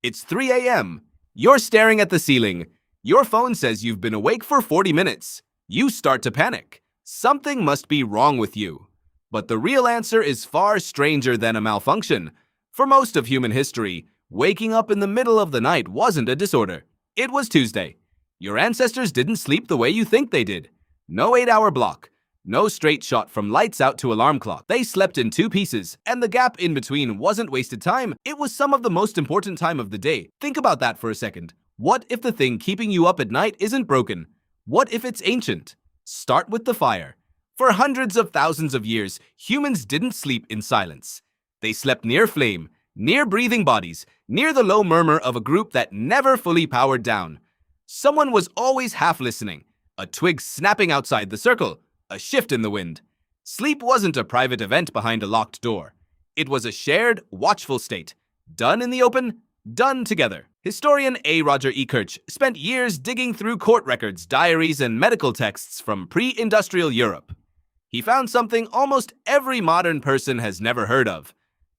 It's 3 a.m. You're staring at the ceiling. Your phone says you've been awake for 40 minutes. You start to panic. Something must be wrong with you. But the real answer is far stranger than a malfunction. For most of human history, waking up in the middle of the night wasn't a disorder. It was Tuesday. Your ancestors didn't sleep the way you think they did. No 8-hour block. No straight shot from lights out to alarm clock. They slept in 2 pieces, and the gap in between wasn't wasted time. It was some of the most important time of the day. Think about that for a second. What if the thing keeping you up at night isn't broken? What if it's ancient? Start with the fire. For hundreds of thousands of years, humans didn't sleep in silence. They slept near flame, near breathing bodies, near the low murmur of a group that never fully powered down. Someone was always half listening, a twig snapping outside the circle, a shift in the wind. Sleep wasn't a private event behind a locked door. It was a shared, watchful state. Done in the open, done together. Historian A. Roger E. Kirch spent years digging through court records, diaries, and medical texts from pre-industrial Europe. He found something almost every modern person has never heard of.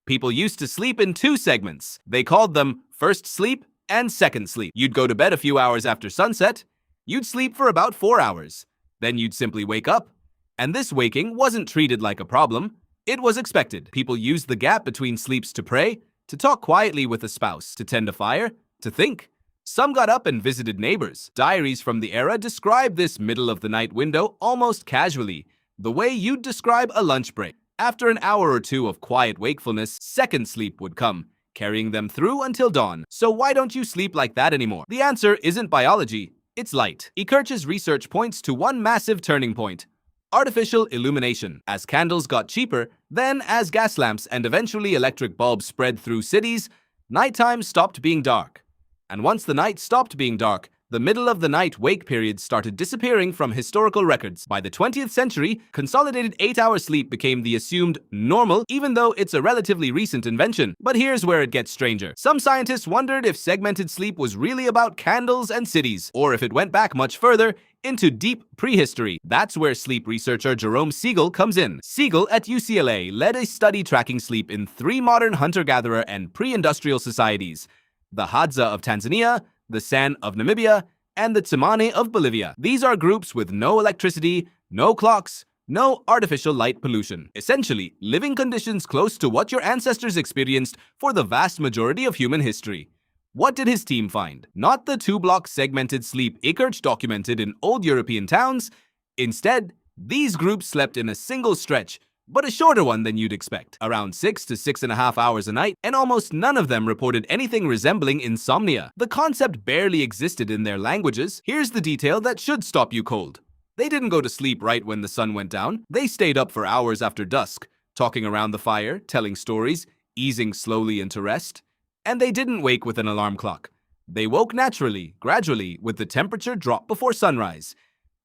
People used to sleep in 2 segments. They called them first sleep and second sleep. You'd go to bed a few hours after sunset. You'd sleep for about 4 hours. Then you'd simply wake up. And this waking wasn't treated like a problem. It was expected. People used the gap between sleeps to pray, to talk quietly with a spouse, to tend a fire, to think. Some got up and visited neighbors. Diaries from the era describe this middle-of-the-night window almost casually, the way you'd describe a lunch break. After an hour or 2 of quiet wakefulness, second sleep would come, carrying them through until dawn. So why don't you sleep like that anymore? The answer isn't biology, it's light. E. Kirch's research points to one massive turning point: artificial illumination. As candles got cheaper, then as gas lamps and eventually electric bulbs spread through cities, nighttime stopped being dark. And once the night stopped being dark, the middle-of-the-night wake periods started disappearing from historical records. By the 20th century, consolidated 8-hour sleep became the assumed normal, even though it's a relatively recent invention. But here's where it gets stranger. Some scientists wondered if segmented sleep was really about candles and cities, or if it went back much further, into deep prehistory. That's where sleep researcher Jerome Siegel comes in. Siegel at UCLA led a study tracking sleep in 3 modern hunter-gatherer and pre-industrial societies: the Hadza of Tanzania, the San of Namibia, and the Tsimane of Bolivia. These are groups with no electricity, no clocks, no artificial light pollution. Essentially, living conditions close to what your ancestors experienced for the vast majority of human history. What did his team find? Not the 2-block segmented sleep Kirch documented in old European towns. Instead, these groups slept in a single stretch, but a shorter one than you'd expect, around 6 to 6.5 hours a night, and almost none of them reported anything resembling insomnia. The concept barely existed in their languages. Here's the detail that should stop you cold. They didn't go to sleep right when the sun went down. They stayed up for hours after dusk, talking around the fire, telling stories, easing slowly into rest. And they didn't wake with an alarm clock. They woke naturally, gradually, with the temperature drop before sunrise.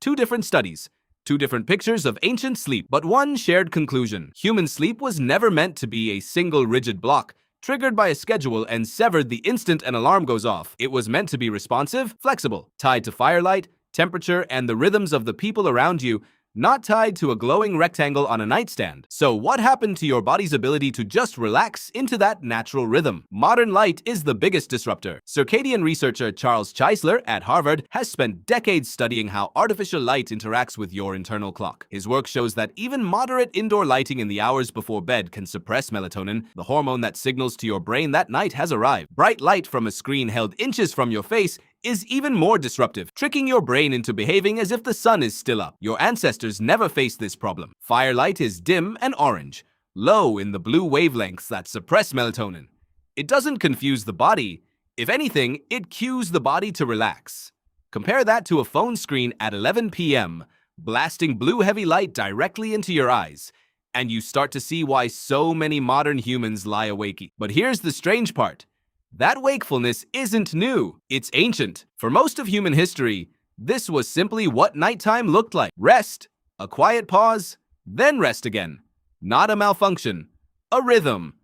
2 different studies. 2 different pictures of ancient sleep, but one shared conclusion. Human sleep was never meant to be a single rigid block, triggered by a schedule and severed the instant an alarm goes off. It was meant to be responsive, flexible, tied to firelight, temperature, and the rhythms of the people around you, not tied to a glowing rectangle on a nightstand. So what happened to your body's ability to just relax into that natural rhythm? Modern light is the biggest disruptor. Circadian researcher Charles Czeisler at Harvard has spent decades studying how artificial light interacts with your internal clock. His work shows that even moderate indoor lighting in the hours before bed can suppress melatonin, the hormone that signals to your brain that night has arrived. Bright light from a screen held inches from your face is even more disruptive, tricking your brain into behaving as if the sun is still up. Your ancestors never faced this problem. Firelight is dim and orange, low in the blue wavelengths that suppress melatonin. It doesn't confuse the body. If anything, it cues the body to relax. Compare that to a phone screen at 11 p.m., blasting blue heavy light directly into your eyes, and you start to see why so many modern humans lie awake. But here's the strange part. That wakefulness isn't new, it's ancient. For most of human history, this was simply what nighttime looked like. Rest, a quiet pause, then rest again. Not a malfunction, a rhythm.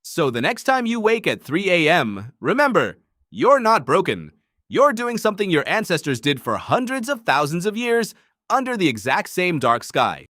So the next time you wake at 3 a.m., remember, you're not broken. You're doing something your ancestors did for hundreds of thousands of years under the exact same dark sky.